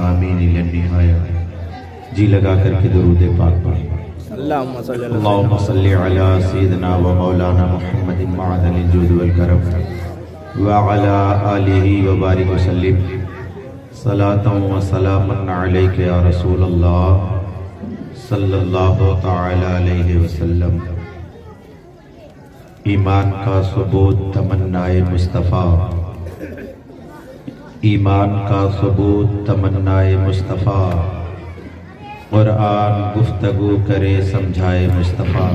آمین الی النہایہ۔ جی لگا کر کے درود پاک پڑھیں۔ اللہم صلی علی سیدنا و مولانا محمد معدن الجود والکرم وعلی آلہ وبارک وسلم صلاۃ و سلام علیک یا رسول اللہ صلی اللہ تعالی علیہ وسلم۔ ایمان کا ثبوت تمنائے مصطفیٰ، ایمان کا ثبوت تمنائے مصطفیٰ، قرآن گفتگو کرے سمجھائے مصطفیٰ۔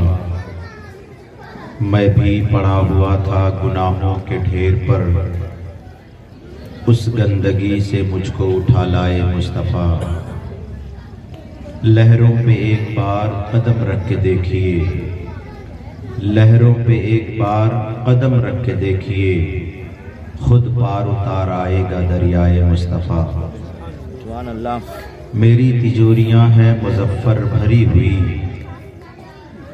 میں بھی پڑا ہوا تھا گناہوں کے ڈھیر پر، اس گندگی سے مجھ کو اٹھا لائے مصطفیٰ۔ لہروں پہ ایک بار قدم رکھ کے دیکھیے، لہروں پہ ایک بار قدم رکھ کے دیکھیے، خود پار اتار آئے گا دریائے مصطفیٰ۔ سبحان اللہ۔ میری تجوریاں ہیں مظفر بھری ہوئی،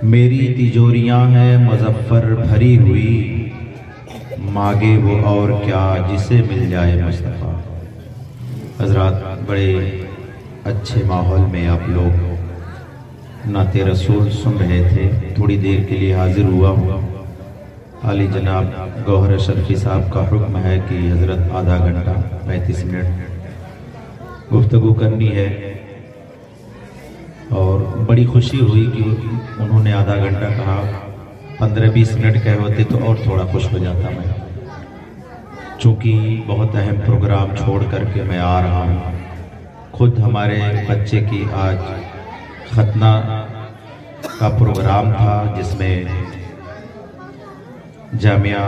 میری تجوریاں ہیں مظفر بھری ہوئی، مانگے وہ اور کیا جسے مل جائے مصطفیٰ۔ حضرات، بڑے اچھے ماحول میں آپ لوگ نعت رسول سن رہے تھے۔ تھوڑی دیر کے لیے حاضر ہوا ہوں۔ عالی جناب گوہر اشرفی صاحب کا حکم ہے کہ حضرت آدھا گھنٹہ 35 منٹ گفتگو کرنی ہے، اور بڑی خوشی ہوئی کہ انہوں نے آدھا گھنٹہ کہا۔ 15-20 منٹ کہے ہوتے تو اور تھوڑا خوش ہو جاتا میں، چونکہ بہت اہم پروگرام چھوڑ کر کے میں آ رہا ہوں۔ خود ہمارے بچے کی آج ختنہ کا پروگرام تھا، جس میں جامعہ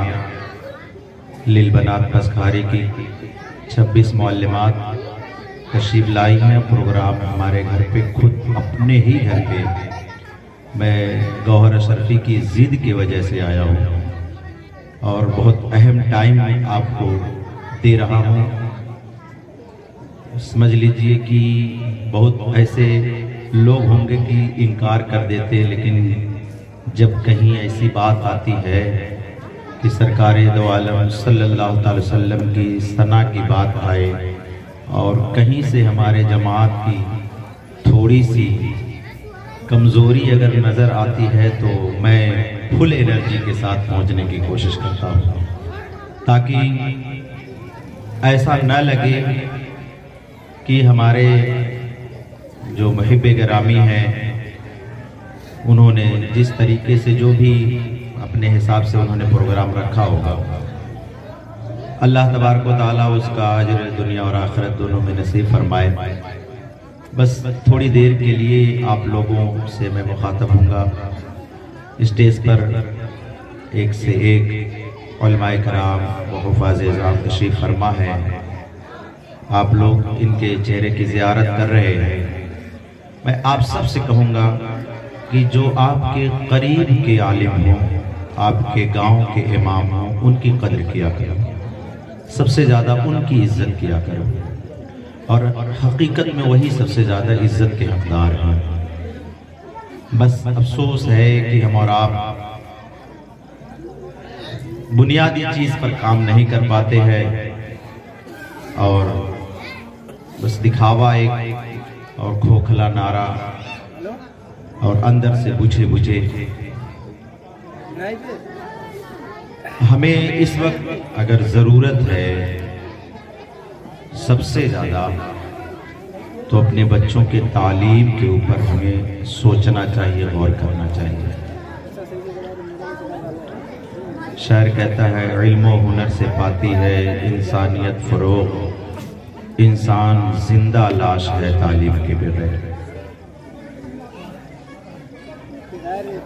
للبنات پسکھاری کی 26 معلمات تشریف لائی ہیں۔ پروگرام ہمارے گھر پہ، خود اپنے ہی گھر پہ میں گوہر اشرفی کی ضد کی وجہ سے آیا ہوں، اور بہت اہم ٹائم آپ کو دے رہا ہوں۔ سمجھ لیجئے کہ بہت ایسے لوگ ہوں گے کہ انکار کر دیتے، لیکن جب کہیں ایسی بات آتی ہے کہ سرکار دو عالم صلی اللہ تعالی وسلم کی ثنا کی بات آئے، اور کہیں سے ہمارے جماعت کی تھوڑی سی کمزوری اگر نظر آتی ہے، تو میں فل انرجی کے ساتھ پہنچنے کی کوشش کرتا ہوں، تاکہ ایسا نہ لگے کہ ہمارے جو محب گرامی ہیں انہوں نے جس طریقے سے جو بھی اپنے حساب سے انہوں نے پروگرام رکھا ہوگا، اللہ تبارک و تعالیٰ اس کا اجر دنیا اور آخرت دونوں میں نصیب فرمائے۔ بس تھوڑی دیر کے لیے آپ لوگوں سے میں مخاطب ہوں گا۔ اسٹیج پر ایک سے ایک علماء کرام و حفاظ اعظام تشریف فرما ہے، آپ لوگ ان کے چہرے کی زیارت کر رہے ہیں۔ میں آپ سب سے کہوں گا کہ جو آپ کے قریب کے عالم ہوں، آپ کے گاؤں کے امام ہوں، ان کی قدر کیا کرو، سب سے زیادہ ان کی عزت کیا کرو، اور حقیقت میں وہی سب سے زیادہ عزت کے حقدار ہیں۔ بس افسوس ہے کہ ہم اور آپ بنیادی چیز پر کام نہیں کر پاتے ہیں، اور بس دکھاوا ایک اور کھوکھلا نعرہ اور اندر سے بجھے بجھے۔ ہمیں اس وقت اگر ضرورت ہے سب سے زیادہ، تو اپنے بچوں کے تعلیم کے اوپر ہمیں سوچنا چاہیے، غور کرنا چاہیے۔ شاعر کہتا ہے، علم و ہنر سے پاتی ہے انسانیت فروغ، انسان زندہ لاش ہے تعلیم کے بغیر۔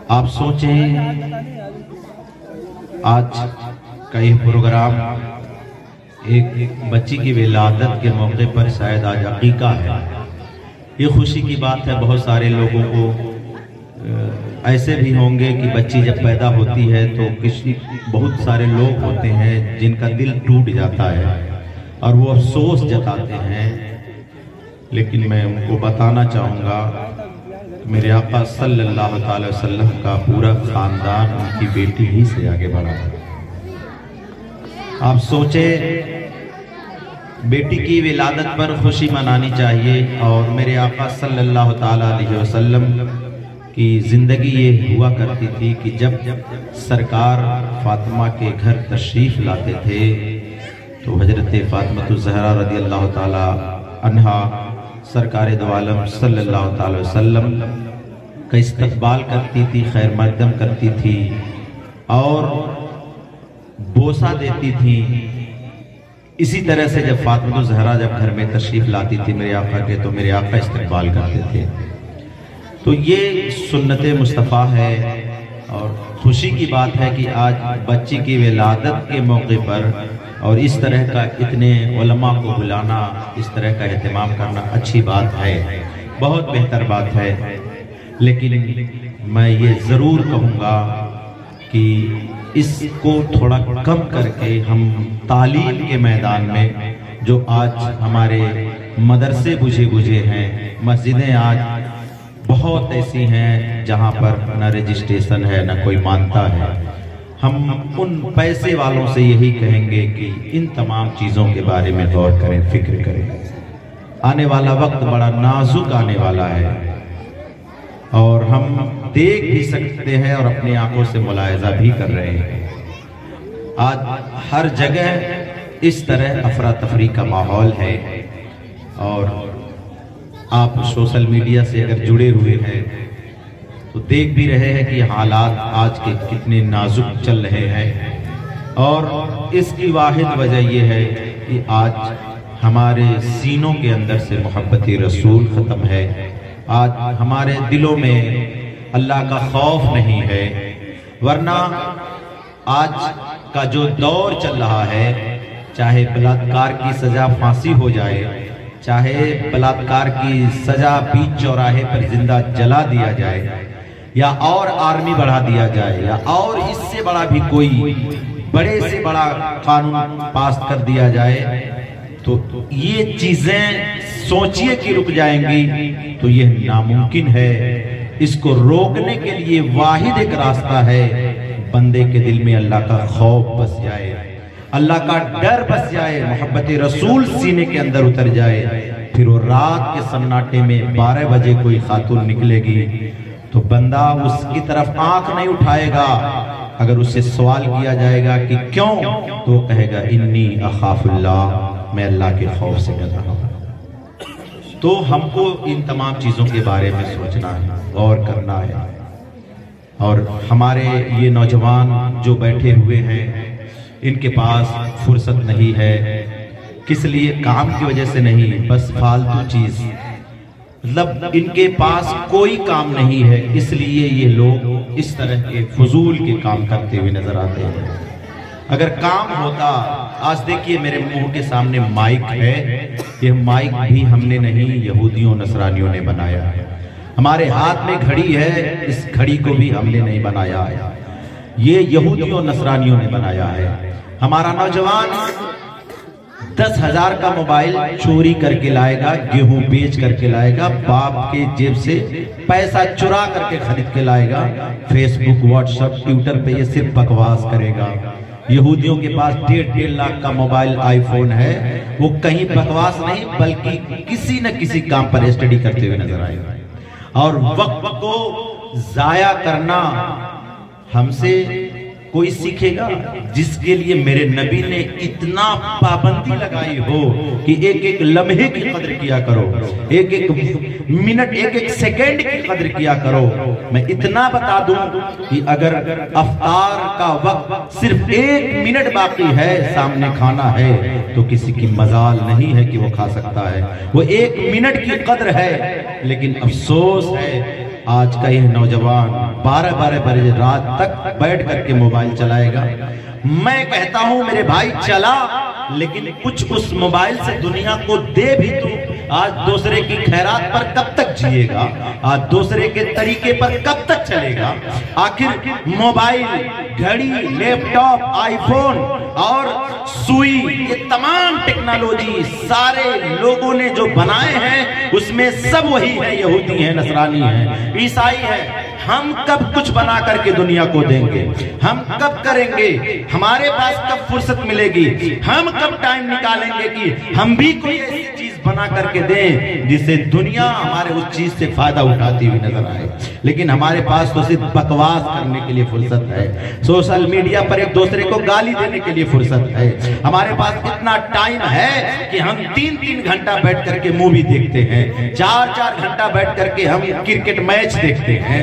آپ سوچیں، آج کا یہ پروگرام ایک بچی کی ولادت کے موقع پر، شاید آج عقیقہ ہے، یہ خوشی کی بات ہے۔ بہت سارے لوگوں کو ایسے بھی ہوں گے کہ بچی جب پیدا ہوتی ہے تو بہت سارے لوگ ہوتے ہیں جن کا دل ٹوٹ جاتا ہے اور وہ افسوس جتاتے ہیں، لیکن میں ان کو بتانا چاہوں گا میرے آقا صلی اللہ تعالی وسلم کا پورا خاندان ان کی بیٹی ہی سے آگے بڑھا ہے۔ آپ سوچیں بیٹی کی ولادت پر خوشی منانی چاہیے، اور میرے آقا صلی اللہ تعالیٰ علیہ وسلم کی زندگی یہ ہوا کرتی تھی کہ جب سرکار فاطمہ کے گھر تشریف لاتے تھے تو حضرت فاطمہ الزہرا رضی اللہ تعالیٰ عنہا سرکار دو عالم صلی اللہ تعالی وسلم کا استقبال کرتی تھی، خیر مقدم کرتی تھی اور بوسہ دیتی تھی۔ اسی طرح سے جب فاطمہ الزہرا جب گھر میں تشریف لاتی تھی میرے آقا کے، تو میرے آقا استقبال کرتے تھے۔ تو یہ سنت مصطفیٰ ہے، اور خوشی کی بات ہے کہ آج بچی کی ولادت کے موقع پر اور اس طرح کا اتنے علماء کو بلانا، اس طرح کا اہتمام کرنا اچھی بات ہے، بہت بہتر بات ہے۔ لیکن میں یہ ضرور کہوں گا کہ اس کو تھوڑا کم کر کے ہم تعلیم کے میدان میں، جو آج ہمارے مدرسے بجھے ہیں، مسجدیں آج بہت ایسی ہیں جہاں پر نہ رجسٹریشن ہے، نہ کوئی مانتا ہے، ہم ان پیسے والوں سے یہی کہیں گے کہ ان تمام چیزوں کے بارے میں غور کریں، فکر کریں۔ آنے والا وقت بڑا نازک آنے والا ہے، اور ہم دیکھ بھی سکتے ہیں اور اپنی آنکھوں سے ملاحظہ بھی کر رہے ہیں۔ آج ہر جگہ اس طرح افراتفری کا ماحول ہے، اور آپ سوشل میڈیا سے اگر جڑے ہوئے ہیں تو دیکھ بھی رہے ہیں کہ حالات آج کے کتنے نازک چل رہے ہیں، اور اس کی واحد وجہ یہ ہے کہ آج ہمارے سینوں کے اندر سے محبت رسول ختم ہے، آج ہمارے دلوں میں اللہ کا خوف نہیں ہے۔ ورنہ آج کا جو دور چل رہا ہے، چاہے بلاత్కాر کی سزا پھانسی ہو جائے، چاہے بلاత్కాر کی سزا بیچ چوراہے پر زندہ جلا دیا جائے، یا اور آرمی بڑھا دیا جائے، یا اور اس سے بڑا بھی کوئی بڑے سے بڑا قانون پاس کر دیا جائے، تو یہ چیزیں سوچئے کہ رک جائیں گی، تو یہ ناممکن ہے۔ اس کو روکنے کے لیے واحد ایک راستہ ہے، بندے کے دل میں اللہ کا خوف بس جائے، اللہ کا ڈر بس جائے، محبت رسول سینے کے اندر اتر جائے، پھر وہ رات کے سناٹے میں 12 بجے کوئی خاتون نکلے گی تو بندہ اس کی طرف آنکھ نہیں اٹھائے گا۔ اگر اس سے سوال کیا جائے گا کہ کیوں، تو وہ کہے گا انی اخاف اللہ، میں اللہ کے خوف سے ڈر رہا ہوں۔ تو ہم کو ان تمام چیزوں کے بارے میں سوچنا ہے، غور کرنا ہے، اور ہمارے یہ نوجوان جو بیٹھے ہوئے ہیں ان کے پاس فرصت نہیں ہے، کس لیے؟ کام کی وجہ سے نہیں، بس فالتو چیز، مطلب ان کے پاس کوئی کام نہیں ہے، اس لیے یہ لوگ اس طرح کے فضول کے کام کرتے ہوئے نظر آتے ہیں۔ اگر کام ہوتا، آج دیکھیے میرے منہ کے سامنے مائک ہے، یہ مائک بھی ہم نے نہیں، یہودیوں نصرانیوں نے بنایا ہے۔ ہمارے ہاتھ میں گھڑی ہے، اس گھڑی کو بھی ہم نے نہیں بنایا ہے، یہ یہودیوں نصرانیوں نے بنایا ہے۔ ہمارا نوجوان 10,000 کا موبائل چوری کر کے لائے گا، گیہوں بیچ کر کے لائے گا، باپ کے جیب سے پیسہ چرا کر کے خرید کے لائے گا، فیس بک، واٹس ایپ، ٹویٹر پہ یہ صرف بکواس کرے گا۔ یہودیوں کے پاس 1.5 لاکھ کا موبائل آئی فون ہے، وہ کہیں بکواس نہیں بلکہ کسی نہ کسی کام پر اسٹڈی کرتے ہوئے نظر آئے گا۔ اور وقت کو ضائع کرنا ہم سے کوئی سیکھے گا جس کے لیے میرے نبی نے اتنا پابندی لگائی ہو کہ ایک ایک لمحے کی قدر کیا کرو، ایک ایک منٹ، ایک ایک سیکنڈ کی قدر کیا کرو۔ میں اتنا بتا دوں کہ اگر افطار کا وقت صرف 1 منٹ باقی ہے، سامنے کھانا ہے، تو کسی کی مجال نہیں ہے کہ وہ کھا سکتا ہے، وہ 1 منٹ کی قدر ہے۔ لیکن افسوس ہے آج کا یہ نوجوان 12 بجے رات تک بیٹھ کر کے موبائل چلائے گا۔ میں کہتا ہوں میرے بھائی چلا، لیکن کچھ اس موبائل سے دنیا کو دے بھی تو۔ آج دوسرے کی خیرات پر کب تک جیے گا؟ آج دوسرے کے طریقے پر کب تک چلے گا؟ آخر موبائل، گھڑی، لیپ ٹاپ، آئی فون اور سوئی، یہ تمام ٹیکنالوجی سارے لوگوں نے جو بنائے ہیں اس میں سب وہی ہے، یہودی ہیں، نصرانی ہیں، عیسائی ہیں، ہم کب کچھ بنا کر کے دنیا کو دیں گے؟ ہم کب کریں گے؟ ہمارے پاس کب فرصت ملے گی؟ ہم کب ٹائم نکالیں گے کہ ہم بھی کوئی ایسی چیز بنا کر کے دیں جس سے دنیا ہمارے اس چیز سے فائدہ اٹھاتی ہوئی نظر آئے؟ لیکن ہمارے پاس تو صرف بکواس کرنے کے لیے فرصت ہے، سوشل میڈیا پر ایک دوسرے کو گالی دینے کے لیے فرصت ہے۔ ہمارے پاس اتنا ٹائم ہے کہ ہم 3-3 گھنٹہ بیٹھ کر کے مووی دیکھتے ہیں، 4-4 گھنٹہ بیٹھ کر کے ہم کرکٹ میچ دیکھتے ہیں۔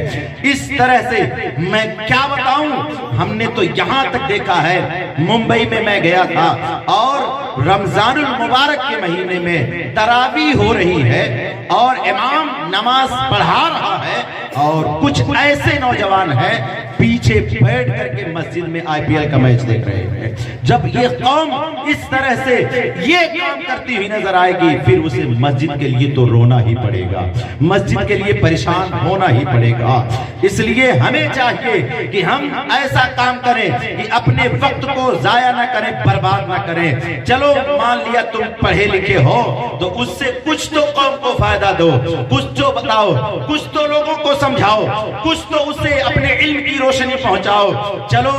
اس طرح سے میں کیا بتاؤں، ہم نے تو یہاں تک دیکھا ہے، ممبئی میں میں گیا تھا اور رمضان المبارک کے مہینے میں تراویح ہو رہی ہے اور امام نماز پڑھا رہا ہے اور کچھ ایسے نوجوان ہیں پیچھے بیٹھ کر کے مسجد میں IPL کا میچ دیکھ رہے ہیں۔ جب یہ قوم اس طرح سے یہ کام کرتی ہوئی نظر آئے گی، پھر اسے مسجد کے لیے تو رونا ہی پڑے گا، مسجد کے لیے پریشان ہونا ہی پڑے گا۔ اس لیے ہمیں چاہیے کہ ہم ایسا کام کریں کہ اپنے وقت کو ضائع نہ کریں، برباد نہ کریں۔ چلو مان لیا تم پڑھے لکھے ہو تو اس سے کچھ تو قوم کو فائدہ دو، کچھ تو بتاؤ، کچھ تو لوگوں کو سمجھاؤ، کچھ تو اسے اپنے علم کی روشنی پہنچاؤ۔ چلو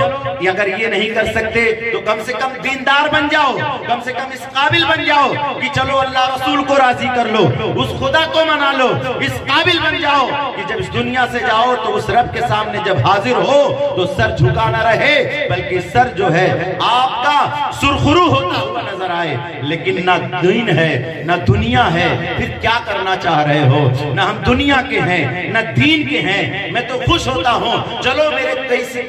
اگر یہ نہیں کر سکتے تو کم سے کم دیندار بن جاؤ، کم سے کم اس قابل بن جاؤ کہ چلو اللہ رسول کو راضی کر لو، اس خدا کو منا لو، اس قابل بن جاؤ کہ جب اس دنیا سے جاؤ تو اس رب کے سامنے جب حاضر ہو تو سر جھکا نہ رہے، بلکہ سر جو ہے آپ کا سرخرو ہوتا ہوا نظر آئے۔ لیکن نہ دین ہے نہ دنیا ہے، پھر کیا کرنا چاہ رہے ہو؟ نہ ہم دنیا کے ہیں نہ دین کے ہیں۔ میں تو خوش ہوتا ہوں چلو میرے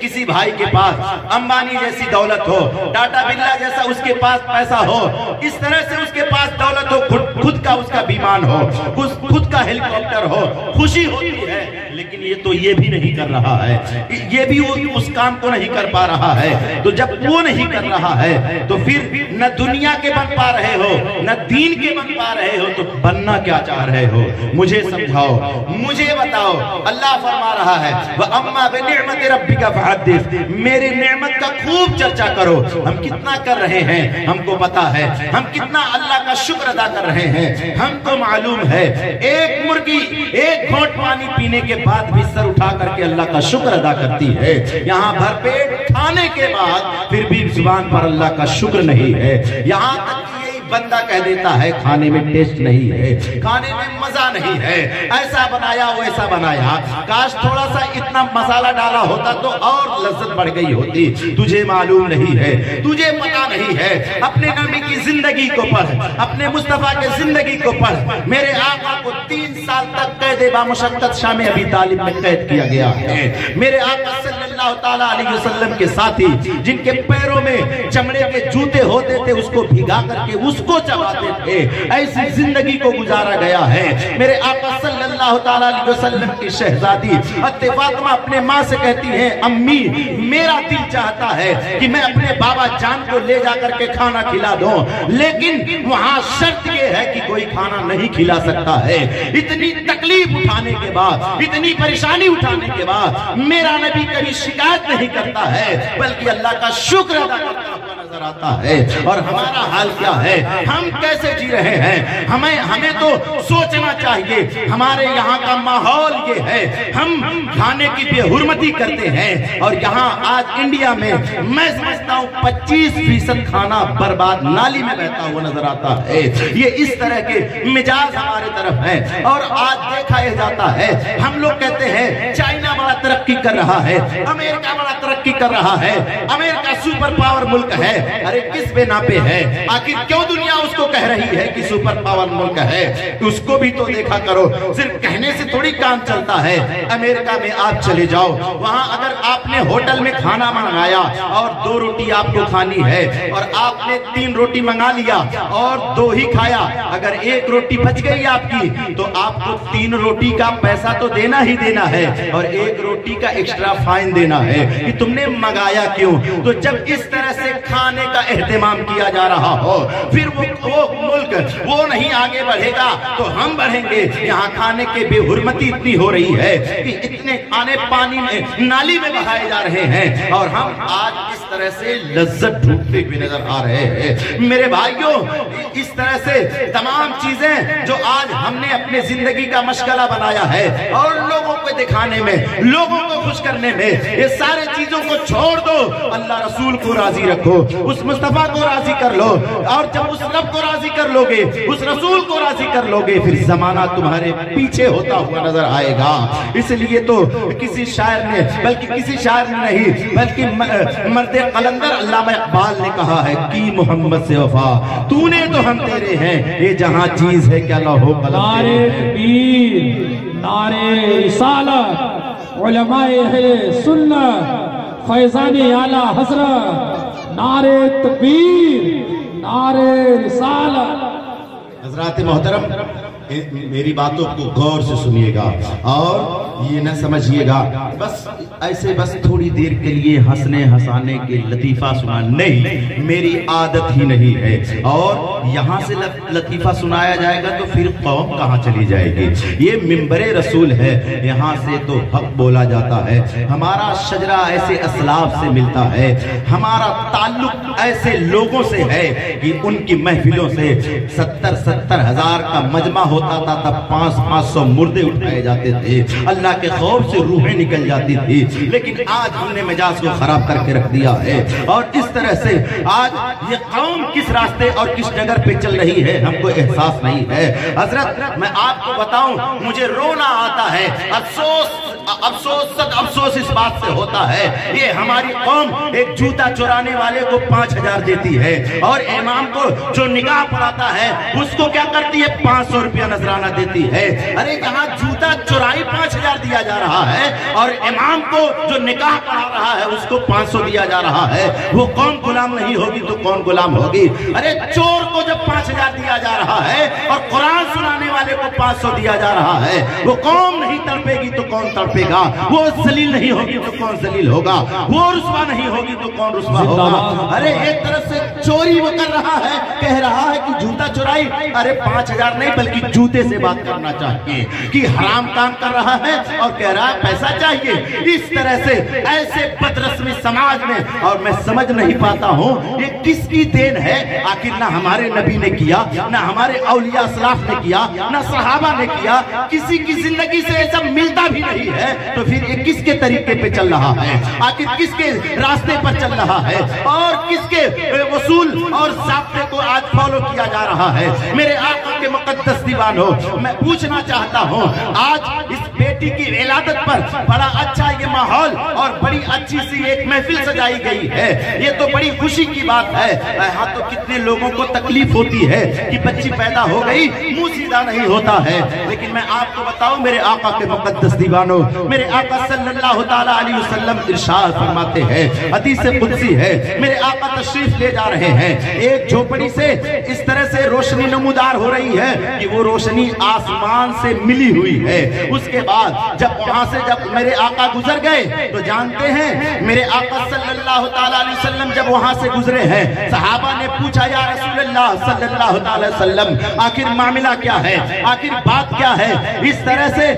کسی بھائی کے پاس امبانی جیسی دولت ہو، ٹاٹا برلا جیسا اس کے پاس پیسہ ہو، اس طرح سے اس کے پاس دولت ہو، خود کا اس کا بیمان ہو، خود کا ہیلی کاپٹر ہو، خوشی ہوتی ہے۔ لیکن یہ تو یہ بھی نہیں کر رہا ہے، یہ بھی اس کام کو نہیں کر پا رہا ہے۔ تو جب وہ نہیں کر رہا ہے تو پھر نہ دنیا کے بن پا رہے ہو نہ دین کے بن پا رہے ہو، تو بننا کیا چاہ رہے ہو؟ مجھے سمجھاؤ، مجھے بتاؤ۔ اللہ فرما رہا ہے وَأَمَّا بِنِعْمَةِ رَبِّكَ فَحَدِّثْ، میری نعمت کا خوب چرچا کرو۔ ہم کتنا کر رہے ہیں ہم کو پتا ہے، ہم کتنا اللہ کا شکر ادا کر رہے ہیں ہم کو معلوم ہے۔ ایک مرغی ایک گھونٹ پانی پینے کے بعد بھی سر اٹھا کر کے اللہ کا شکر ادا کرتی ہے۔ یہاں بھر پیٹ کھانے کے بعد پھر بھی زبان پر اللہ کا شکر نہیں ہے۔ یہاں تک کہ یہی بندہ کہہ دیتا ہے کھانے میں ٹیسٹ نہیں ہے، کھانے میں مزہ نہیں ہے، ایسا بنایا ویسا بنایا، کاش تھوڑا سا اتنا مسالہ ڈالا ہوتا تو اور لذت بڑھ گئی ہوتی۔ تجھے معلوم نہیں ہے، تجھے پتا نہیں ہے۔ اپنے نبی کی زندگی کو پڑھ، اپنے مصطفیٰ کے زندگی کو پڑھ۔ میرے آقا کو 3 سال تک قید بامشقت شام ابی طالب میں قید کیا گیا ہے۔ میرے آقا صلی اللہ تعالیٰ علیہ وسلم کے ساتھی جن کے پیروں میں چمڑے کے جوتے ہوتے تھے اس کو بھگا کر کے اس کو چباتے تھے، ایسی زندگی کو گزارا گیا ہے۔ میرے آقا صلی اللہ تعالیٰ علیہ وسلم کی شہزادی حضرت فاطمہ اپنے ماں سے کہتی ہیں امی میرا دل چاہتا ہے کہ میں اپنے بابا جان کو لے جا کر کے کھانا کھلا دوں، لیکن وہاں شرط یہ ہے کہ کوئی کھانا نہیں کھلا سکتا ہے۔ اتنی تکلیف اٹھانے کے بعد، اتنی پریشانی اٹھانے کے بعد میرا نبی کبھی شکایت نہیں کرتا ہے بلکہ اللہ کا شکر ادا کرتا ہوا نظر آتا ہے۔ اور ہمارا حال کیا ہے؟ ہم کیسے جی رہے ہیں؟ ہمیں تو سوچنا چاہیے۔ ہمارے یہاں کا ماحول یہ ہے، ہم کھانے کی بے حرمتی کرتے ہیں اور یہاں آج انڈیا میں میں سمجھتا ہوں 25% کھانا برباد نالی میں بہتا ہوا نظر آتا ہے۔ یہ اس طرح کے مزاج ہمارے طرف ہیں اور آج دیکھا یہ جاتا ہے، ہم لوگ کہتے ہیں چائنا بڑا ترقی کر رہا ہے، امریکہ بڑا ترقی کر رہا ہے، امریکہ سپر پاور ملک ہے۔ ارے کس بنا پہ ہے؟ آخر کیوں دنیا اس کو کہہ رہی ہے کہ سپر پاور ملک ہے؟ اس کو بھی تو دیکھا کرو، صرف کہنے سے تھوڑی کام چلتا ہے۔ امریکہ میں آپ چلے جاؤ، وہاں اگر آپ نے ہوٹل میں کھانا منگایا اور 2 روٹی آپ کو کھانی ہے اور آپ نے 3 روٹی منگا لیا اور 2 ہی کھایا، اگر 1 روٹی بچ گئی آپ کی تو آپ کو 3 روٹی کا پیسہ تو دینا ہی دینا ہے اور 1 روٹی کا ایکسٹرا فائن دینا ہے کہ تم نے منگایا کیوں۔ تو جب اس طرح سے کھانے کا اہتمام کیا جا رہا ہو، پھر وہ ملک وہ نہیں آگے بڑھے گا تو ہم بڑھیں के यहाँ खाने के बे हुर्मती इतनी हो रही है कि इतने खाने पानी में नाली में बहाए जा रहे हैं और हम आज इस तरह से लज्जत ढूंढते हुए नजर आ रहे हैं। मेरे भाइयों, इस तरह से तमाम चीजें जो आज हमने अपने जिंदगी का मशगला बनाया है और लोगों को दिखाने में, लोगों को खुश करने में, ये सारे चीजों को छोड़ दो। अल्लाह रसूल को राजी रखो, उस मुस्तफा को राजी कर लो, और जब उस रब को राजी कर लोगे, उस रसूल को राजी कर लोगे, फिर जमाना तुम्हारे पीछे होता हुआ नजर आएगा। इसलिए तो किसी शायर ने, बल्कि किसी शायर ने नहीं बल्कि मर्द कलंदर अल्लामा इकबाल ने कहा है कि मोहम्मद से वफा तूने तो हम तेरे हैं, ये जहां चीज है क्या लौहो कलम। नारे तकबीर, नारे रिसालत, उलमाए अहले सुन्नत, फैज़ाने आला हज़रत, नारे तकबीर, नारे रिसालत। हज़रात मोहतरम, मेरी बातों को गौर से सुनिएगा और ये न समझिएगा बस ऐसे बस थोड़ी देर के लिए हंसने हंसाने के लतीफा सुना, नहीं, मेरी आदत ही नहीं है। और यहाँ से लतीफा सुनाया जाएगा तो फिर कौम कहाँ चली जाएगी। ये मिंबरे रसूल है, यहाँ से तो हक बोला जाता है। हमारा शजरा ऐसे असलाफ से मिलता है, हमारा ताल्लुक ऐसे लोगों से है कि उनकी महफिलों से 70-70 हजार का मजमा होता था, तब 500-500 मुर्दे उठाए जाते थे, अल्लाह के खौफ से रूहें निकल जाती थी। लेकिन आज हमने मिजाज को खराब करके रख दिया है और इस तरह से आज ये कौम किस रास्ते और किस जगह पे चल रही है हमको एहसास नहीं है। हजरत, मैं आपको बताऊं, मुझे रोना आता है, अफसोस इस बात से होता है, ये हमारी कौम एक जूता चुराने वाले को 5000 देती है और इमाम को जो निकाह पढ़ाता है उसको क्या करती है, 500 रुपया नजराना देती है। अरे यहाँ जूता चुराई 5000 दिया जा रहा है और इमाम को जो निकाह पढ़ा रहा है उसको 500 दिया जा रहा है। वो कौन गुलाम नहीं होगी तो कौन गुलाम होगी। अरे चोर को जब 5000 दिया जा रहा है और कुरान सुनाने वाले को 500 दिया जा रहा है, वो कौम नहीं तड़पेगी तो कौन तड़पेगा, वो जलील नहीं होगी तो कौन जलील होगा, वो रुस्वा नहीं होगी तो कौन रुस्वा होगा। अरे एक तरफ से चोरी वो कर रहा है, कह रहा है कि जूता चुराई, अरे 5000 नहीं बल्कि जूते से बात करना चाहिए कि हराम काम कर रहा है और कह रहा है पैसा चाहिए। इस तरह से ऐसे बदरस्मी समाज में, और मैं समझ नहीं पाता हूँ ये किसकी देन है। आखिर ना हमारे नबी ने किया, ना हमारे औलिया असलाफ ने किया, ना सहाबा ने किया, किसी की जिंदगी से ऐसा मिलता भी नहीं है, तो फिर ये किसके तरीके पे चल रहा है, आखिर किसके रास्ते पर चल रहा है और किसके वसूल और ज़ाब्ते को आज फॉलो किया जा रहा है। मेरे आका के मुक़द्दस दीवानों, मैं पूछना चाहता हूँ, आज इस बेटी की विलादत पर बड़ा अच्छा ये माहौल और बड़ी अच्छी सी एक महफिल सजाई गई है, ये तो बड़ी खुशी की बात है। यहाँ तो कितने लोगों को तकलीफ होती है कि बच्ची पैदा हो गई, मुंह सीधा नहीं होता है। लेकिन मैं आपको बताऊं मेरे आका के मुक़द्दस दीवानों, मेरे आका सल्लल्लाहु ताला अलैहि वसल्लम इरशाद फरमाते हैं, हदीस कुदसी है, मेरे आका तशरीफ ले जा रहे हैं, एक झोपड़ी से इस तरह से रोशनी नमूदार हो रही है कि वो रोशनी आसमान से मिली हुई है। उसके बाद जब वहां से जब मेरे आका गुजर गए तो जानते हैं मेरे आका सल्लल्लाहु ताला अलैहि वसल्लम जब वहां से गुजरे हैं, सहाबा ने पूछा, या रसूलल्लाह सल्लल्लाहु ताला अलैहि वसल्लम, आखिर मामला क्या है, आखिर बात क्या है। इस तरह से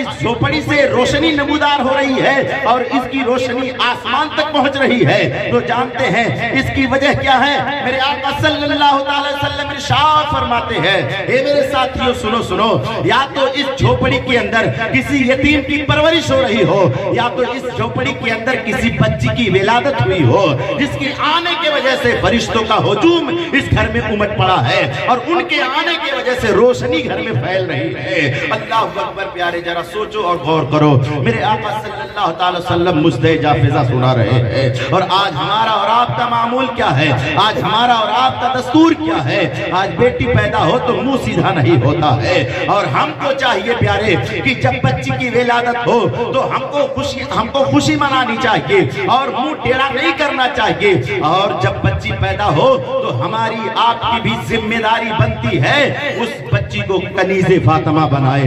इस झोपड़ी से रोशनी नमूदार हो रही है और इसकी रोशनी आसमान तक पहुंच रही है, तो जानते हैं इसकी वजह क्या है। मेरे आका सल्लल्लाहु ताला अलैहि वसल्लम इरशाद फरमाते हैं, हे मेरे साथियों सुनो सुनो, या तो इस झोपड़ी के अंदर किसी यतीम की परवरिश हो रही हो, या तो इस झोपड़ी के अंदर किसी बच्ची की विलादत हुई हो जिसके आने के वजह से फरिश्तों का हुजूम इस घर में उमड़ पड़ा है और उनके आने की वजह से रोशनी घर में फैल रही है। अल्लाह अकबर प्यारे, जरा सोचो और गौर करो। मेरे आका सल्लल्लाहु अलैहि वसल्लम मुस्दे जाफिजा सुना रहे हैं और आज हमारा और आपका मामूल क्या है, आज हमारा और आपका दस्तूर क्या है। आज बेटी पैदा हो तो मुंह सीधा नहीं होता है और हमको चाहिए प्यारे कि जब बच्ची की विलादत हो तो हमको खुशी मनानी चाहिए और मुंह टेढ़ा नहीं करना चाहिए। और जब बच्ची पैदा हो तो हमारी आपकी भी जिम्मेदारी बनती है उस बच्ची को कनीज़े फातिमा बनाए,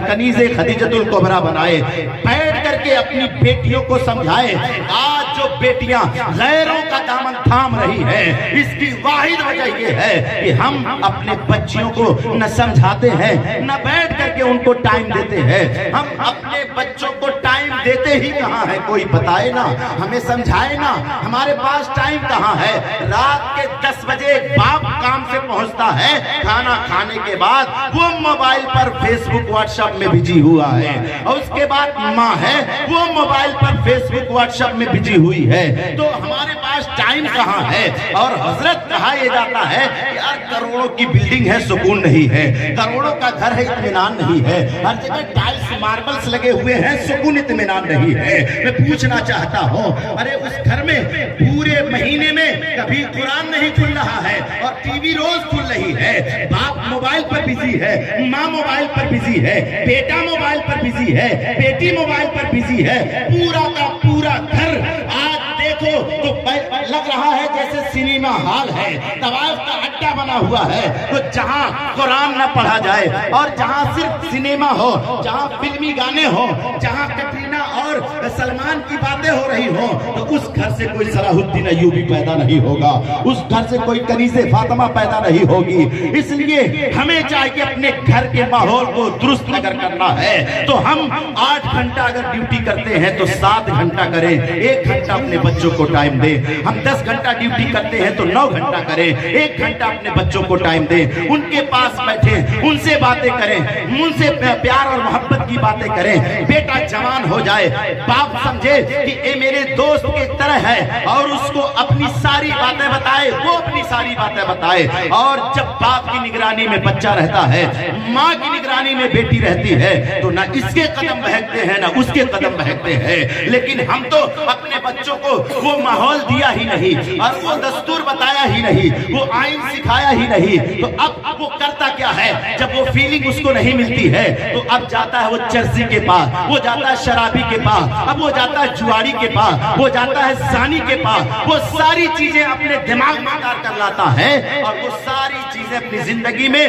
कनीज़े खदीजतुल कुबरा बनाए, बैठ करके अपनी बेटियों को समझाए। आज जो बेटियां गैरों का दामन थाम रही है इसकी वाहिद वजह ये है कि हम अपने बच्चियों को न समझाते हैं न बैठ करके उनको टाइम देते हैं। हम अपने बच्चों को टाइम देते ही कहाँ है, कोई बताए ना, हमें समझाए ना, हमारे पास टाइम कहाँ है। रात के 10 बजे बाप काम से पहुंचता है, खाना खाने के बाद वो मोबाइल पर फेसबुक व्हाट्सएप में बिजी हुआ है, और उसके बाद माँ है वो मोबाइल पर फेसबुक व्हाट्सएप में बिजी हुई है। तो हमारे पास टाइम कहाँ है। और हजरत कहा यह जाता है यार करोड़ों की बिल्डिंग है सुकून नहीं है, करोड़ों का घर है इत्मीनान नहीं है, हर जगह टाइल्स मार्बल्स लगे हुए हैं सुकून इत्मीनान नहीं है। मैं पूछना चाहता हूँ अरे उस घर में पूरे महीने में कभी कुरान नहीं खुल रहा है और टीवी रोज खुल रही है, बाप मोबाइल पर बिजी है, माँ मोबाइल पर बिजी है, बेटा मोबाइल पर बिजी है, बेटी मोबाइल पर बिजी है, पूरा का पूरा घर आज देखो तो लग रहा है जैसे सिनेमा हॉल है, तवाफ का अड्डा बना हुआ है। तो जहां कुरान न पढ़ा जाए और जहां सिर्फ सिनेमा हो, जहां फिल्मी गाने हो, जहां कटरीना और सलमान की बातें हो रही हो, तो उस घर से कोई सलाहुद्दीन अय्यूबी पैदा नहीं होगा, उस घर से कोई कनीज़े फातिमा पैदा नहीं होगी। इसलिए हमें चाहिए अपने घर के माहौल को दुरुस्त अगर करना है तो हम 8 घंटा अगर ड्यूटी करते हैं तो 7 घंटा करें, 1 घंटा अपने बच्चों को टाइम दें। हम 10 घंटा ड्यूटी करते हैं तो 9 घंटा करें, 1 घंटा अपने बच्चों को टाइम दें, उनके पास बैठे, उनसे बातें करें, उनसे प्यार और मोहब्बत की बातें करें। बेटा जवान हो जाए, बाप समझे कि ये मेरे दोस्त की तरह है और उसको अपनी सारी बातें बताए, वो अपनी सारी बातें बताए। और जब बाप की निगरानी में बच्चा रहता है, माँ की निगरानी में बेटी रहती है, तो ना इसके कदम बहकते हैं ना उसके कदम बहकते हैं। लेकिन हम तो अपने बच्चों को वो माहौल दिया ही नहीं और वो दस्तूर बताया ही नहीं, वो आइन सिखाया ही नहीं। तो अब वो करता क्या है, जब वो फीलिंग उसको नहीं मिलती है तो अब जाता है वो चर्सी के पास, वो जाता है शराबी के पास, अब वो जाता है जुआरी के पास, वो जाता है जानी के पास, वो सारी चीजें अपने दिमाग में उतार कर लाता है और वो सारी चीजें अपनी जिंदगी में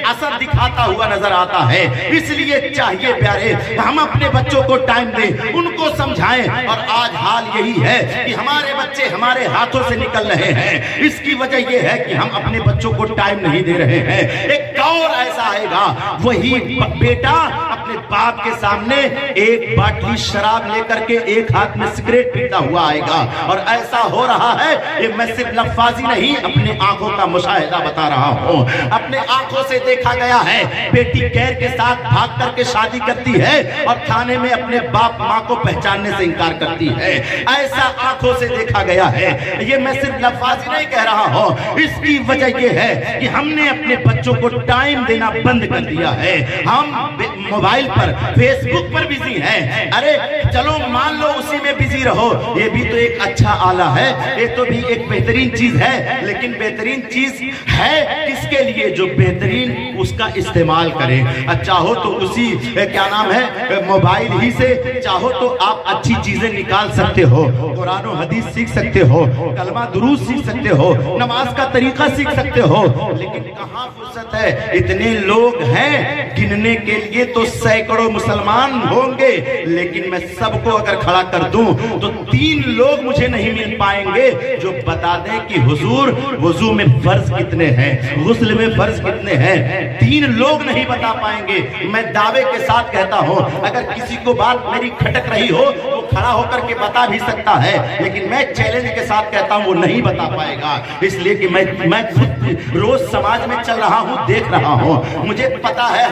असर दिखाता हुआ नजर आता है। इसलिए चाहिए प्यारे हम अपने बच्चों को टाइम दें, उनको समझाएं। और आज हाल यही है कि हमारे बच्चे हमारे हाथों से निकल रहे हैं। इसकी वजह यह है कि हम अपने बच्चों को टाइम नहीं दे रहे हैं। एक दौर ऐसा आएगा वही बेटा अपने बाप के सामने एक बाटली शराब लेकर के एक हाथ में सिगरेट पीता हुआ आएगा। और ऐसा हो रहा है, ये मैं सिर्फ लफ्ज़ी नहीं अपनी आंखों का मुशाहिदा बता रहा हूँ, अपने आंखों से देखा गया है। बेटी गैर के साथ भाग करके शादी करती है और थाने में अपने बाप माँ को पहचानने से इनकार करती है, ऐसा आंखों से देखा गया है। ये मैं सिर्फ लफ्ज़ी नहीं कह रहा हूँ, इसकी वजह ये है कि हमने अपने बच्चों को टाइम देना बंद कर दिया है। हम मोबाइल पर फेसबुक पर बिजी हैं। अरे चलो मान लो उसी में बिजी रहो, ये भी तो एक अच्छा आला है, ये तो भी एक बेहतरीन चीज है। लेकिन बेहतरीन चीज है किसके लिए, जो बेहतरीन उसका इस्तेमाल करें। चाहो तो उसी क्या नाम है मोबाइल ही से चाहो तो आप अच्छी चीजें निकाल सकते हो, कुरान और हदीस सीख सकते हो, कलमा दुरूद सीख सकते हो, नमाज का तरीका सीख सकते हो। लेकिन कहाँ फुर्सत है, इतने लोग हैं गिनने के लिए तो सैकड़ों मुसलमान होंगे, लेकिन मैं सबको अगर खड़ा कर दूं तो 3 लोग मुझे नहीं मिल पाएंगे जो बता दें कि हुजूर वुजू में फर्ज कितने हैं, गुस्ल में फर्ज कितने हैं। 3 लोग नहीं बता पाएंगे। मैं दावे के साथ कहता हूं अगर किसी को बात मेरी खटक रही हो वो खड़ा होकर के बता भी सकता है, लेकिन मैं चैलेंज के साथ कहता हूं वो नहीं बता पाएगा। इसलिए कि मैं खुद रोज समाज में चल रहा हूं, देख रहा हूं, मुझे पता है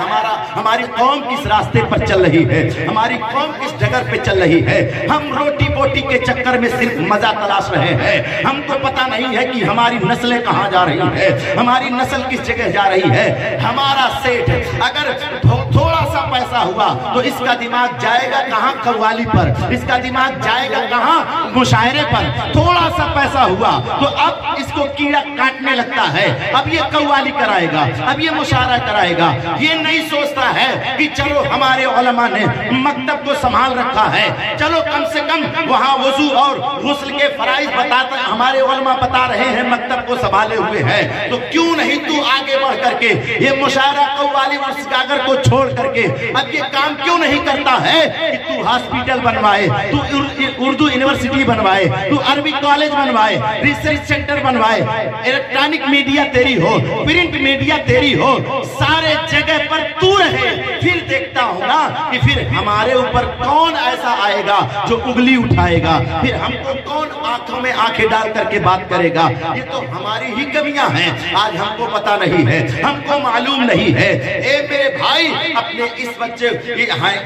हमारी कौम किस रास्ते पर चल रही है, हमारी कौम किस जगह पे चल रही है। हम रोटी बोटी के चक्कर में सिर्फ मजा तलाश रहे हैं, हमको पता नहीं है कि हमारी नस्लें कहां जा रही है, हमारी नस्ल किस जगह जा रही है। हमारा सेठ अगर थोड़ा सा पैसा पैसा हुआ तो इसका दिमाग जाएगा कहाँ? कव्वाली पर। इसका दिमाग जाएगा कहाँ? मुशायरे पर। थोड़ा सा पैसा हुआ तो अब इसको कीड़ा काटने लगता है, अब ये कव्वाली कराएगा, अब ये मुशायरा कराएगा। ये नहीं सोचता है कि चलो हमारे उलमा ने मकतब को संभाल रखा है, चलो कम से कम वहाँ वुजू और गुस्ल के फराइज बताते हमारे उलमा बता रहे हैं, मकतब को संभाले हुए हैं, तो क्यों नहीं तू आगे बढ़ करके ये मुशायरा कव्वाली और गागर को छोड़ करके अब ये काम क्यों नहीं करता है कि तू हॉस्पिटल बनवाए, तू उर्दू यूनिवर्सिटी बनवाए, तू अरबी कॉलेज बनवाए, रिसर्च सेंटर बनवाए, इलेक्ट्रॉनिक मीडिया तेरी हो, प्रिंट मीडिया तेरी हो, सारे जगह पर तू रहे। फिर देखता हूं ना कि फिर हमारे ऊपर कौन ऐसा आएगा जो उंगली उठाएगा, फिर हमको कौन आंखों में आंखें डाल करके बात करेगा। ये तो हमारी ही कमियां हैं, आज हमको पता नहीं है, हमको मालूम नहीं है। ए मेरे भाई, अपने इस बच्चे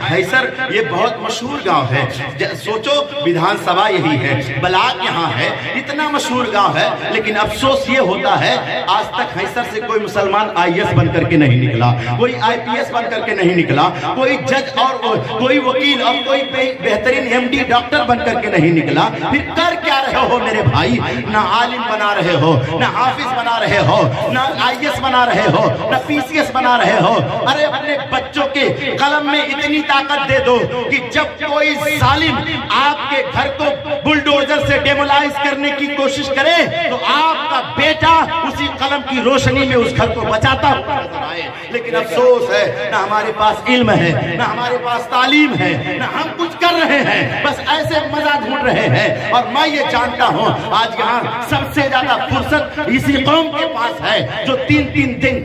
हैसर ये बहुत मशहूर गांव है, सोचो विधानसभा यही है, बलाक यहाँ है, इतना मशहूर गांव है, लेकिन अफसोस ये होता है आज तक हैसर से कोई मुसलमान IAS बन करके नहीं निकला, कोई IPS बन करके नहीं निकला, कोई जज और कोई वकील और कोई बेहतरीन MD डॉक्टर बन करके नहीं निकला। फिर कर क्या रहे हो मेरे भाई? ना आलिम बना रहे हो, ना हाफिज बना रहे हो, ना IAS बना रहे हो, ना PCS बना रहे हो। अरे अपने बच्चों के कलम में इतनी ताकत दे दो कि जब कोई जालिम आपके घर को बुलडोजर से डेमोलाइज करने की कोशिश करे तो आपका बेटा उसी कलम की रोशनी में उस घर को बचाता हुआ नजर आए। लेकिन अफसोस है, ना हमारे पास इल्म है, ना हमारे पास तालीम है, ना हम कुछ कर रहे हैं, बस ऐसे मजा ढूंढ रहे हैं। और मैं ये जानता हूं आज यहाँ सबसे ज्यादा फुर्सत इसी कौम के पास है जो 3-3 दिन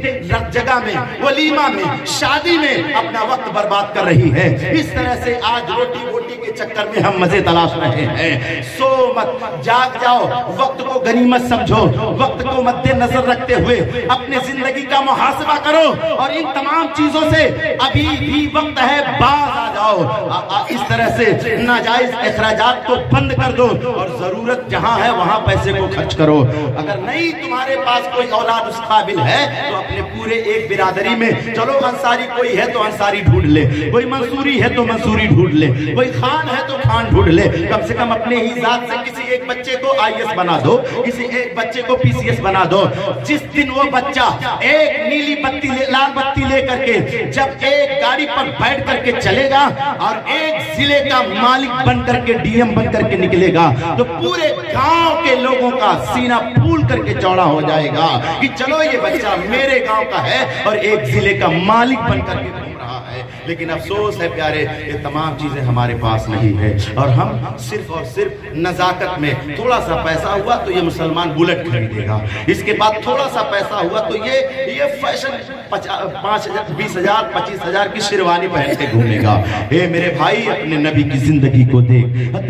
जगह में, वलीमा में, शादी में अपना वक्त बर्बाद कर रही है। इस तरह से आज रोटी वोटी के चक्कर में हम मजे तलाश रहे हैं। सो मत, जाग जाओ, वक्त को गनीमत समझो, वक्त को मद्देनजर रखते हुए अपने जिंदगी का मुहासबा करो और इन तमाम चीजों से अभी भी वक्त है, बाज आ जाओ। इस तरह से नाजायज अखराजात को बंद कर दो और जरूरत जहां है वहां पैसे को खर्च करो। अगर नहीं तुम्हारे पास कोई औलाद उस काबिल है तो अपने पूरे एक बिरादरी में चलो, अंसारी कोई है तो अंसारी ढूंढ ले, कोई मंसूरी है तो मंसूरी ढूंढ ले, कोई खान है तो खान ढूंढ ले। कम से कम अपने ही जात से किसी एक बच्चे को IAS बना दो, किसी एक बच्चे को PCS बना दो। जिस दिन वो बच्चा एक नीली बत्ती लाल बत्ती लेकर के जब एक गाड़ी पर बैठ करके चलेगा और एक जिले का मालिक बन करके DM बन करके निकलेगा तो पूरे गांव के लोगों का सीना फूल करके चौड़ा हो जाएगा कि चलो ये बच्चा मेरे गांव का है और एक जिले का मालिक बन करके घूम रहा है। लेकिन अफसोस है प्यारे, ये तमाम चीजें हमारे पास नहीं है और हम सिर्फ और सिर्फ नजाकत में, थोड़ा सा पैसा हुआ तो ये मुसलमान बुलेट खरीदेगा, इसके बाद थोड़ा सा पैसा हुआ तो ये फैशन 5,000, 20,000, 25,000 की शेरवानी पहन के घूमेगा। हे मेरे भाई, अपने नबी की जिंदगी को देख,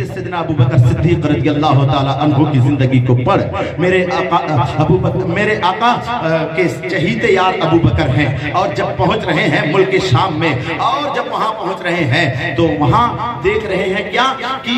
सैयदना अबू बकर सिद्दीक रज़ियल्लाहु ताला अन्हु की जिंदगी को पढ़। मेरे आका के चहीते यार अबू बकर हैं और जब पहुंच रहे हैं मुल्क शाम में और जब वहां पहुंच रहे हैं तो वहां देख रहे हैं क्या कि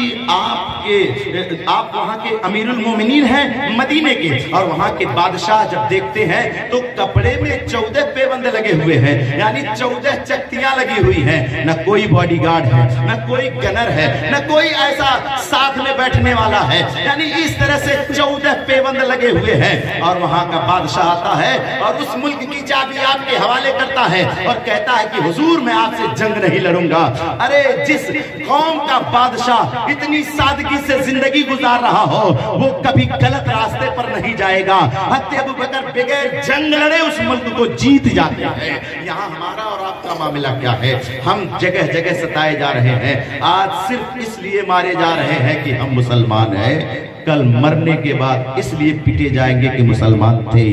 आप वहां के अमीरुल मोमिनीन हैं मदीने के, और वहां के बादशाह जब देखते हैं तो कपड़े में 14 पेबंद लगे हुए हैं, यानी 14 चकतियां लगी हुई हैं। न कोई बॉडीगार्ड है, न कोई गनर है, न कोई ऐसा साथ में बैठने वाला है, यानी इस तरह से 14 पेबंद लगे हुए हैं। और वहां का बादशाह आता है और उस मुल्क की चाबी आपके हवाले करता है और कहता है कि हुजूर मैं आपसे जंग नहीं लड़ूंगा। अरे जिस कौम का बादशाह इतनी सादगी से जिंदगी गुजार रहा हो वो कभी गलत रास्ते पर नहीं जाएगा। हज़रत अबू बकर बगैर जंग लड़े उस मुल्क को जीत जाते हैं। यहाँ हमारा और आपका मामला क्या है? हम जगह जगह सताए जा रहे हैं, आज सिर्फ इसलिए मारे जा रहे हैं कि हम मुसलमान हैं, कल मरने के बाद इसलिए पीटे जाएंगे कि मुसलमान थे।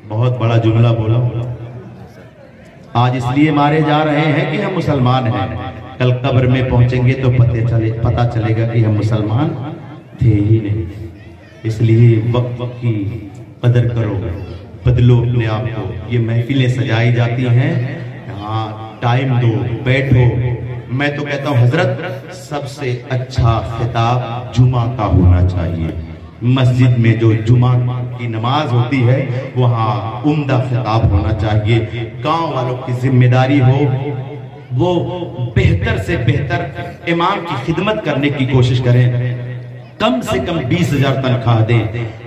बहुत बड़ा जुमला बोला। आज इसलिए मारे जा रहे हैं कि हम मुसलमान हैं, कल कब्र में पहुंचेंगे तो पता चलेगा कि हम मुसलमान थे ही नहीं। इसलिए वक्त की कदर करो, बदलो अपने आप को। ये महफिलें सजाई जाती हैं, यहाँ टाइम दो, बैठो। मैं तो कहता हूँ हजरत सबसे अच्छा खिताब जुमा का होना चाहिए। मस्जिद में जो जुमा की नमाज होती है वहाँ उम्दा खिताब होना चाहिए। गांव वालों की जिम्मेदारी हो وہ بہتر سے بہتر امام کی خدمت کرنے کی کوشش کریں، کم سے کم 20,000 تنخواہ دیں،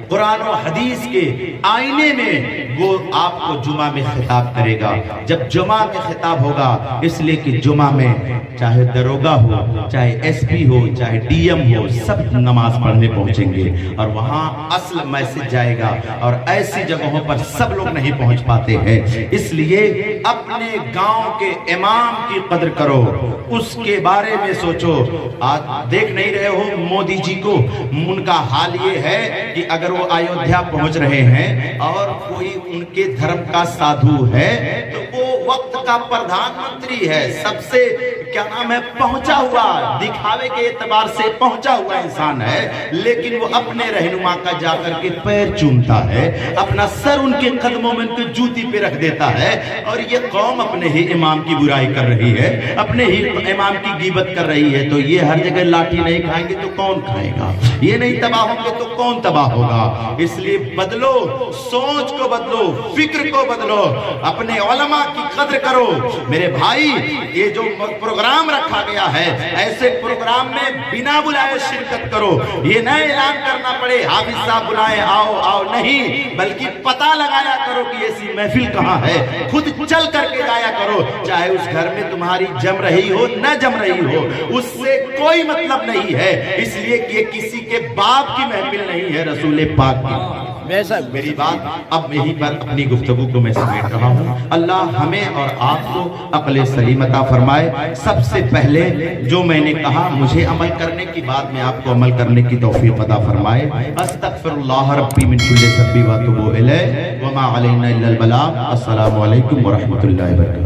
قرآن و حدیث کے آئینے میں وہ آپ کو جمعہ میں خطاب کرے گا۔ جب جمعہ میں خطاب ہوگا، اس لیے کہ جمعہ میں چاہے دروگا ہو، چاہے ایس پی ہو، چاہے ڈی ایم ہو، سب نماز پڑھنے پہنچیں گے اور وہاں اصل میسج جائے گا، اور ایسی جگہوں پر سب لوگ نہیں پہنچ پاتے ہیں۔ اس لیے اپنے گاؤں کے امام کی قدر کرو، اس کے بارے میں سوچو۔ آج دیکھ نہیں رہے ہو مودی جی کو، ان کا حال یہ ہے کہ اگر وہ ایودھیا پہنچ رہے ہیں اور کوئی ان کے دھرم کا سادھو ہے تو وہ وقت کا پردھان منتری ہے، سب سے کیا نام ہے پہنچا ہوا، دکھاوے کے اعتبار سے پہنچا ہوا انسان ہے، لیکن وہ اپنے رہنما کا جا کر کے پیر چومتا ہے، اپنا سر ان کے قدموں میں ان کے جوتی پہ رکھ دیتا ہے، اور یہ قوم اپنے ہی امام کی برائی کر رہی ہے، اپنے ہی امام کی غیبت کر رہی ہے۔ تو یہ ہر جگہ لاٹھی نہیں کھائیں گے تو کون کھائے گا؟ یہ نہیں تباہ ہوں گے تو کون تباہ ہوگا؟ اس لیے بدلو، سوچ کو بدلو، فکر کو بدلو، اپنے علماء کی قدر کرو۔ میرے بھائی، یہ جو پروگرام رکھا گیا ہے، ایسے پروگرام میں بنا بلائے شرکت کرو۔ یہ نہ اعلان کرنا پڑے حافظ صاحب بلائیں آؤ آؤ، نہیں، بلکہ پتہ لگایا کرو کہ ایسی محفل کہاں ہے، خود چل کر کے جایا کرو، چاہے اس گھر میں تمہاری جم رہی ہو نہ جم رہی ہو، اس سے کوئی مطلب نہیں ہے، اس لیے کہ یہ کسی کے باپ کی محفل نہیں ہے، رسول پاک کی۔ میری بات اب یہیں پر اپنی گفتگو کو میں سمیٹ رہا ہوں۔ اللہ ہمیں اور آپ کو عقل سلیم عطا فرمائے۔ سب سے پہلے جو میں نے کہا مجھے عمل کرنے کی، بعد میں آپ کو عمل کرنے کی توفیق عطا فرمائے۔ استغفر اللہ ربی من کل ذنب واتوب الیہ وما علینا الا البلاغ۔ السلام علیکم ورحمۃ اللہ وبرکاتہ۔